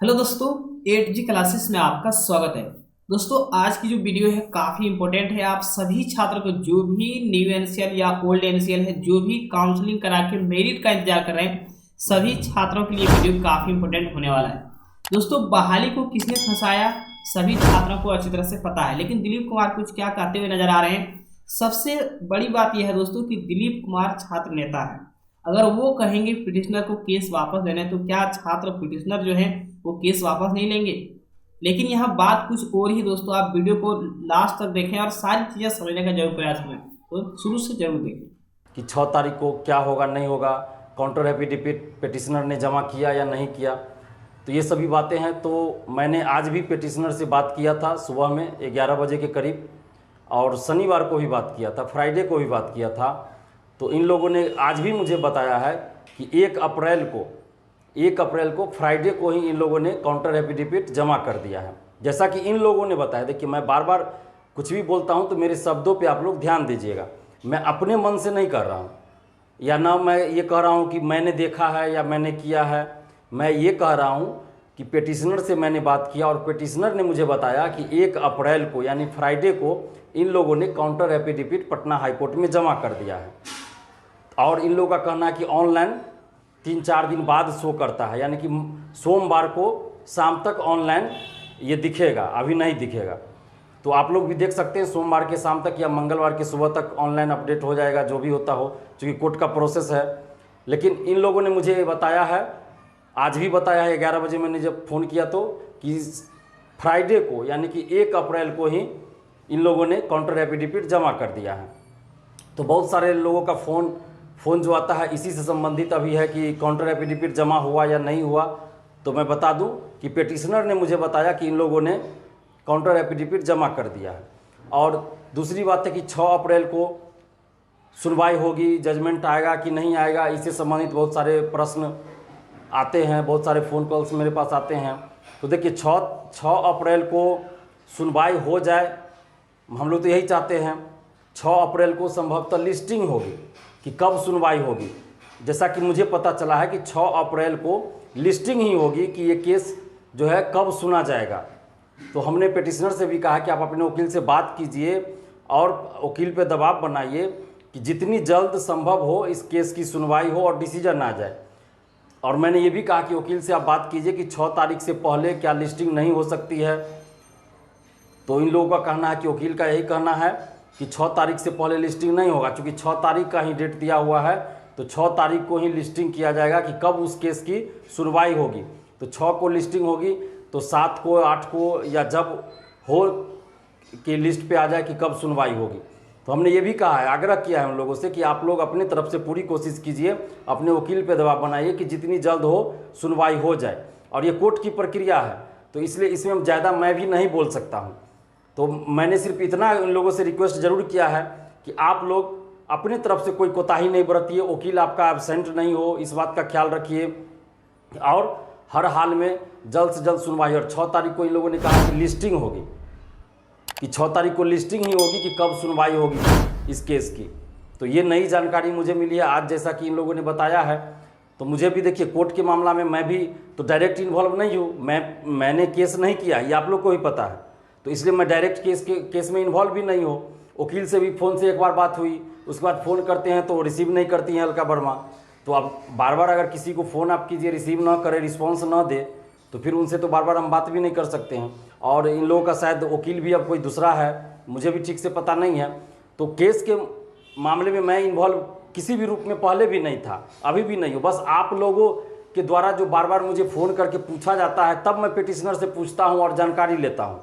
Hello दोस्तों, 8G classes में आपका स्वागत है। दोस्तों, आज की जो वीडियो है काफ़ी इंपॉर्टेंट है। आप सभी छात्र को जो भी न्यू एनसीएल या ओल्ड एनसीएल है, जो भी काउंसलिंग करा के मेरिट का इंतजार कर रहे हैं, सभी छात्रों के लिए वीडियो काफ़ी इंपॉर्टेंट होने वाला है। दोस्तों, बहाली को किसने फंसाया सभी छात्रों को अच्छी तरह से पता है, लेकिन दिलीप कुमार कुछ क्या कहते हुए नजर आ रहे हैं। सबसे बड़ी बात यह है दोस्तों कि दिलीप कुमार छात्र नेता है। अगर वो कहेंगे पिटिशनर को केस वापस देना है, तो क्या छात्र पिटिशनर जो है वो केस वापस नहीं लेंगे? लेकिन यहाँ बात कुछ और ही दोस्तों। आप वीडियो को लास्ट तक देखें और सारी चीज़ें समझने का जरूर प्रयास करें, तो शुरू से जरूर देखें कि 6 तारीख को क्या होगा नहीं होगा, काउंटर एफिडेविट पिटिशनर ने जमा किया या नहीं किया। तो ये सभी बातें हैं। तो मैंने आज भी पिटिशनर से बात किया था सुबह में 11 बजे के करीब, और शनिवार को भी बात किया था, फ्राइडे को भी बात किया था। तो इन लोगों ने आज भी मुझे बताया है कि 1 अप्रैल को फ्राइडे को ही इन लोगों ने काउंटर एफिडेविट जमा कर दिया है। जैसा कि इन लोगों ने बताया। देखिए, मैं बार बार कुछ भी बोलता हूं तो मेरे शब्दों पे आप लोग ध्यान दीजिएगा। मैं अपने मन से नहीं कर रहा हूं, या ना मैं ये कह रहा हूं कि मैंने देखा है या मैंने किया है। मैं ये कह रहा हूं कि पिटिशनर से मैंने बात किया और पिटिशनर ने मुझे बताया कि 1 अप्रैल को यानी फ्राइडे को इन लोगों ने काउंटर एफिडेविट पटना हाईकोर्ट में जमा कर दिया है। और इन लोगों का कहना है कि ऑनलाइन 3-4 दिन बाद शो करता है, यानी कि सोमवार को शाम तक ऑनलाइन ये दिखेगा, अभी नहीं दिखेगा। तो आप लोग भी देख सकते हैं, सोमवार के शाम तक या मंगलवार के सुबह तक ऑनलाइन अपडेट हो जाएगा, जो भी होता हो, क्योंकि कोर्ट का प्रोसेस है। लेकिन इन लोगों ने मुझे ये बताया है, आज भी बताया है 11 बजे मैंने जब फ़ोन किया तो, कि फ्राइडे को यानी कि 1 अप्रैल को ही इन लोगों ने काउंटर एफिडेविट जमा कर दिया है। तो बहुत सारे लोगों का फ़ोन जो आता है इसी से संबंधित अभी है कि काउंटर एफिडेविट जमा हुआ या नहीं हुआ। तो मैं बता दूं कि पिटिशनर ने मुझे बताया कि इन लोगों ने काउंटर एफिडेविट जमा कर दिया है। और दूसरी बात है कि 6 अप्रैल को सुनवाई होगी, जजमेंट आएगा कि नहीं आएगा, इससे संबंधित बहुत सारे प्रश्न आते हैं, बहुत सारे फ़ोन कॉल्स मेरे पास आते हैं। तो देखिए, 6 अप्रैल को सुनवाई हो जाए, हम लोग तो यही चाहते हैं। 6 अप्रैल को संभवतः लिस्टिंग होगी कि कब सुनवाई होगी। जैसा कि मुझे पता चला है कि 6 अप्रैल को लिस्टिंग ही होगी कि ये केस जो है कब सुना जाएगा। तो हमने पिटिशनर से भी कहा कि आप अपने वकील से बात कीजिए और वकील पे दबाव बनाइए कि जितनी जल्द संभव हो इस केस की सुनवाई हो और डिसीजन आ जाए। और मैंने ये भी कहा कि वकील से आप बात कीजिए कि 6 तारीख से पहले क्या लिस्टिंग नहीं हो सकती है। तो इन लोगों का कहना है कि वकील का यही कहना है कि 6 तारीख से पहले लिस्टिंग नहीं होगा, क्योंकि 6 तारीख का ही डेट दिया हुआ है। तो 6 तारीख को ही लिस्टिंग किया जाएगा कि कब उस केस की सुनवाई होगी। तो 6 को लिस्टिंग होगी, तो 7 को, 8 को, या जब हो कि लिस्ट पे आ जाए कि कब सुनवाई होगी। तो हमने ये भी कहा है, आग्रह किया है उन लोगों से कि आप लोग अपनी तरफ से पूरी कोशिश कीजिए, अपने वकील पे दबाव बनाइए कि जितनी जल्द हो सुनवाई हो जाए। और ये कोर्ट की प्रक्रिया है, तो इसलिए इसमें ज़्यादा मैं भी नहीं बोल सकता हूँ। तो मैंने सिर्फ इतना उन लोगों से रिक्वेस्ट जरूर किया है कि आप लोग अपनी तरफ से कोई कोताही नहीं बरतिए, वकील आपका एब्सेंट नहीं हो, इस बात का ख्याल रखिए। और हर हाल में जल्द से जल्द सुनवाई। और 6 तारीख को इन लोगों ने कहा कि लिस्टिंग होगी, कि 6 तारीख को लिस्टिंग ही होगी कि कब सुनवाई होगी इस केस की। तो ये नई जानकारी मुझे मिली है आज, जैसा कि इन लोगों ने बताया है। तो मुझे भी देखिए, कोर्ट के मामला में मैं भी तो डायरेक्ट इन्वॉल्व नहीं हूँ, मैंने केस नहीं किया, ये आप लोग को ही पता है। तो इसलिए मैं डायरेक्ट केस में इन्वॉल्व भी नहीं हो। वकील से भी फ़ोन से एक बार बात हुई, उसके बाद फ़ोन करते हैं तो रिसीव नहीं करती हैं अलका वर्मा। तो अब बार बार अगर किसी को फ़ोन आप कीजिए, रिसीव ना करे, रिस्पॉन्स ना दे, तो फिर उनसे तो बार बार हम बात भी नहीं कर सकते हैं। और इन लोगों का शायद वकील भी अब कोई दूसरा है, मुझे भी ठीक से पता नहीं है। तो केस के मामले में मैं इन्वॉल्व किसी भी रूप में पहले भी नहीं था, अभी भी नहीं हूँ। बस आप लोगों के द्वारा जो बार बार मुझे फ़ोन करके पूछा जाता है, तब मैं पिटिशनर से पूछता हूँ और जानकारी लेता हूँ।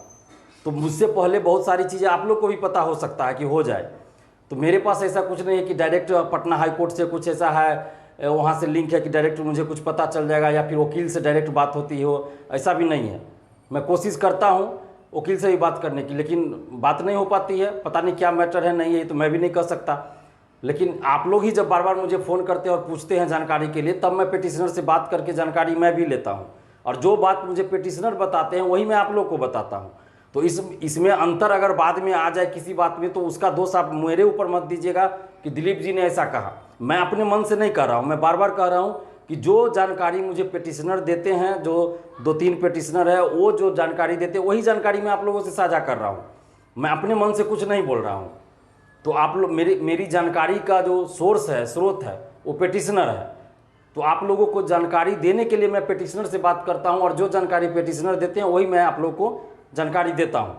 तो मुझसे पहले बहुत सारी चीज़ें आप लोग को भी पता हो सकता है कि हो जाए। तो मेरे पास ऐसा कुछ नहीं है कि डायरेक्ट पटना हाई कोर्ट से कुछ ऐसा है, वहाँ से लिंक है कि डायरेक्ट मुझे कुछ पता चल जाएगा, या फिर वकील से डायरेक्ट बात होती हो, ऐसा भी नहीं है। मैं कोशिश करता हूँ वकील से भी बात करने की, लेकिन बात नहीं हो पाती है। पता नहीं क्या मैटर है, नहीं है तो मैं भी नहीं कह सकता। लेकिन आप लोग ही जब बार बार मुझे फ़ोन करते हैं और पूछते हैं जानकारी के लिए, तब मैं पिटिशनर से बात करके जानकारी मैं भी लेता हूँ। और जो बात मुझे पिटिशनर बताते हैं वही मैं आप लोग को बताता हूँ। तो इसमें अंतर अगर बाद में आ जाए किसी बात में, तो उसका दोष आप मेरे ऊपर मत दीजिएगा कि दिलीप जी ने ऐसा कहा। मैं अपने मन से नहीं कह रहा हूँ, मैं बार बार कह रहा हूँ कि जो जानकारी मुझे पेटिशनर देते हैं, जो 2-3 पेटिशनर है, वो जो जानकारी देते हैं वही जानकारी मैं आप लोगों से साझा कर रहा हूँ। मैं अपने मन से कुछ नहीं बोल रहा हूँ। तो आप लोग मेरी जानकारी का जो सोर्स है, स्रोत है, वो पेटिशनर है। तो आप लोगों को जानकारी देने के लिए मैं पेटिशनर से बात करता हूँ, और जो जानकारी पेटिशनर देते हैं वही मैं आप लोगों को जानकारी देता हूँ।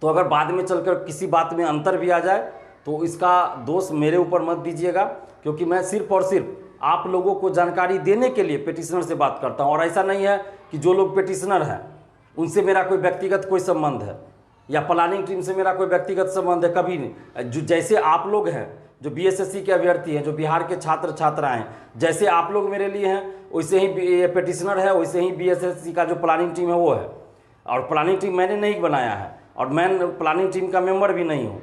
तो अगर बाद में चलकर किसी बात में अंतर भी आ जाए तो इसका दोष मेरे ऊपर मत दीजिएगा, क्योंकि मैं सिर्फ और सिर्फ आप लोगों को जानकारी देने के लिए पेटिशनर से बात करता हूँ। और ऐसा नहीं है कि जो लोग पेटिशनर हैं उनसे मेरा कोई व्यक्तिगत कोई संबंध है, या प्लानिंग टीम से मेरा कोई व्यक्तिगत संबंध है, कभी नहीं। जो जैसे आप लोग हैं, जो बीएसएससी के अभ्यर्थी हैं, जो बिहार के छात्र छात्राएं, जैसे आप लोग मेरे लिए हैं, वैसे ही पेटिशनर है, वैसे ही बीएसएससी का जो प्लानिंग टीम है वो है। और प्लानिंग टीम मैंने नहीं बनाया है, और मैं प्लानिंग टीम का मेंबर भी नहीं हूँ।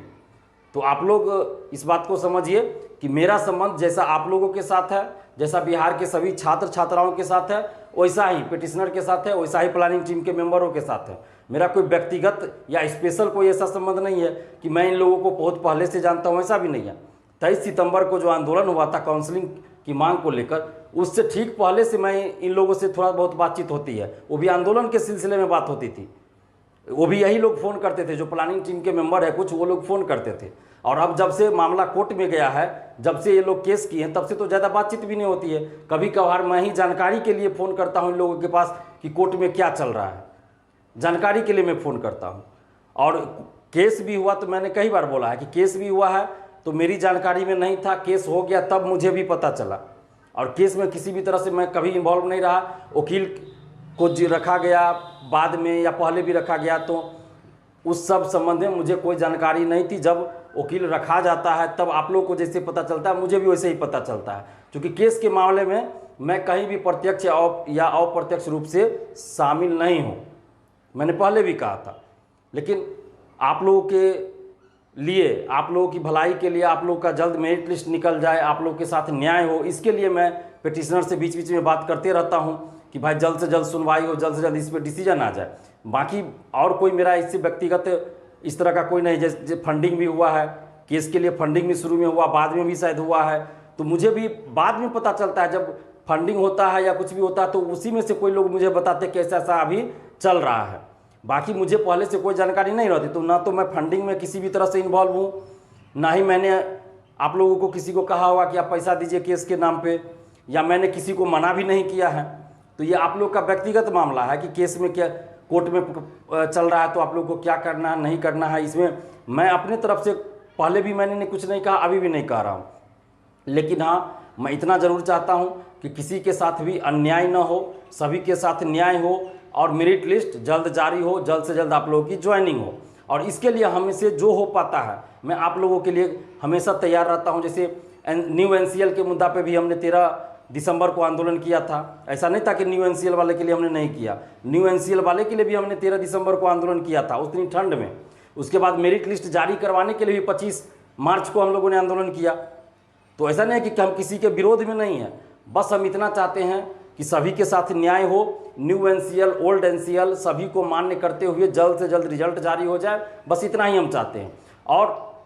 तो आप लोग इस बात को समझिए कि मेरा संबंध जैसा आप लोगों के साथ है, जैसा बिहार के सभी छात्र छात्राओं के साथ है, वैसा ही पेटिशनर के साथ है, वैसा ही प्लानिंग टीम के मेंबरों के साथ है। मेरा कोई व्यक्तिगत या स्पेशल कोई ऐसा संबंध नहीं है कि मैं इन लोगों को बहुत पहले से जानता हूँ, ऐसा भी नहीं है। 23 सितंबर को जो आंदोलन हुआ था काउंसलिंग की मांग को लेकर, उससे ठीक पहले से मैं इन लोगों से थोड़ा बहुत बातचीत होती है। वो भी आंदोलन के सिलसिले में बात होती थी, वो भी यही लोग फ़ोन करते थे, जो प्लानिंग टीम के मेंबर है कुछ, वो लोग फ़ोन करते थे। और अब जब से मामला कोर्ट में गया है, जब से ये लोग केस किए हैं, तब से तो ज़्यादा बातचीत भी नहीं होती है। कभी कभार मैं ही जानकारी के लिए फ़ोन करता हूँ इन लोगों के पास कि कोर्ट में क्या चल रहा है, जानकारी के लिए मैं फ़ोन करता हूँ। और केस भी हुआ तो मैंने कई बार बोला है कि केस भी हुआ है तो मेरी जानकारी में नहीं था, केस हो गया तब मुझे भी पता चला। और केस में किसी भी तरह से मैं कभी इन्वॉल्व नहीं रहा। वकील को रखा गया बाद में या पहले भी रखा गया, तो उस सब संबंध में मुझे कोई जानकारी नहीं थी। जब वकील रखा जाता है तब आप लोग को जैसे पता चलता है, मुझे भी वैसे ही पता चलता है। क्योंकि केस के मामले में मैं कहीं भी प्रत्यक्ष या अप्रत्यक्ष रूप से शामिल नहीं हूँ, मैंने पहले भी कहा था। लेकिन आप लोगों के लिए, आप लोगों की भलाई के लिए, आप लोगों का जल्द मेरिट लिस्ट निकल जाए, आप लोगों के साथ न्याय हो, इसके लिए मैं पेटिशनर से बीच बीच में बात करते रहता हूँ कि भाई जल्द से जल्द सुनवाई हो, जल्द से जल्द इस पर डिसीजन आ जाए। बाकी और कोई मेरा इससे व्यक्तिगत इस तरह का कोई नहीं। जैसे फंडिंग भी हुआ है, केस के लिए फंडिंग भी शुरू में हुआ, बाद में भी शायद हुआ है, तो मुझे भी बाद में पता चलता है। जब फंडिंग होता है या कुछ भी होता है तो उसी में से कोई लोग मुझे बताते कि ऐसा ऐसा अभी चल रहा है। बाकी मुझे पहले से कोई जानकारी नहीं रहती। तो ना तो मैं फंडिंग में किसी भी तरह से इन्वॉल्व हूँ, ना ही मैंने आप लोगों को किसी को कहा होगा कि आप पैसा दीजिए केस के नाम पे, या मैंने किसी को मना भी नहीं किया है। तो ये आप लोग का व्यक्तिगत मामला है कि केस में क्या कोर्ट में चल रहा है तो आप लोग को क्या करना है नहीं करना है। इसमें मैं अपने तरफ से पहले भी मैंने कुछ नहीं कहा, अभी भी नहीं कह रहा हूँ। लेकिन हाँ, मैं इतना ज़रूर चाहता हूँ कि किसी के साथ भी अन्याय न हो, सभी के साथ न्याय हो, और मेरिट लिस्ट जल्द जारी हो, जल्द से जल्द आप लोगों की ज्वाइनिंग हो। और इसके लिए हमसे जो हो पाता है मैं आप लोगों के लिए हमेशा तैयार रहता हूं। जैसे न्यू एनसीएल के मुद्दा पे भी हमने 13 दिसंबर को आंदोलन किया था। ऐसा नहीं था कि न्यू एनसीएल वाले के लिए हमने नहीं किया, न्यू एनसीएल वाले के लिए भी हमने 13 दिसंबर को आंदोलन किया था, उस दिन ठंड में। उसके बाद मेरिट लिस्ट जारी करवाने के लिए भी 25 मार्च को हम लोगों ने आंदोलन किया। तो ऐसा नहीं है कि हम किसी के विरोध में नहीं है, बस हम इतना चाहते हैं कि सभी के साथ न्याय हो, न्यू एनसीएल, ओल्ड एनसीएल सभी को मान्य करते हुए जल्द से जल्द रिजल्ट जारी हो जाए, बस इतना ही हम चाहते हैं। और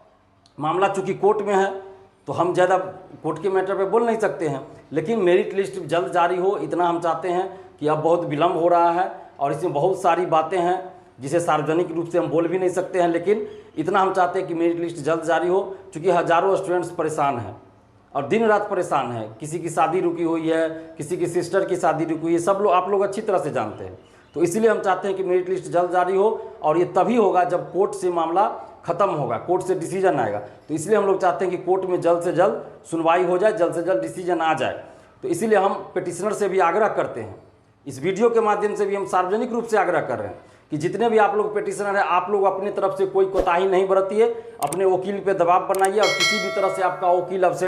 मामला चूंकि कोर्ट में है तो हम ज़्यादा कोर्ट के मैटर पे बोल नहीं सकते हैं, लेकिन मेरिट लिस्ट जल्द जारी हो इतना हम चाहते हैं कि अब बहुत विलम्ब हो रहा है और इसमें बहुत सारी बातें हैं जिसे सार्वजनिक रूप से हम बोल भी नहीं सकते हैं, लेकिन इतना हम चाहते हैं कि मेरिट लिस्ट जल्द जारी हो। चूँकि हज़ारों स्टूडेंट्स परेशान हैं और दिन रात परेशान है, किसी की शादी रुकी हुई है, किसी की सिस्टर की शादी रुकी हुई है, सब लोग आप लोग अच्छी तरह से जानते हैं। तो इसलिए हम चाहते हैं कि मेरिट लिस्ट जल्द जारी हो, और ये तभी होगा जब कोर्ट से मामला खत्म होगा, कोर्ट से डिसीजन आएगा। तो इसलिए हम लोग चाहते हैं कि कोर्ट में जल्द से जल्द सुनवाई हो जाए, जल्द से जल्द डिसीजन आ जाए। तो इसीलिए हम पिटिशनर से भी आग्रह करते हैं, इस वीडियो के माध्यम से भी हम सार्वजनिक रूप से आग्रह कर रहे हैं कि जितने भी आप लोग पिटिशनर हैं, आप लोग अपनी तरफ से कोई कोताही नहीं बरतिए, अपने वकील पे दबाव बनाइए, और किसी भी तरह से आपका वकील अब से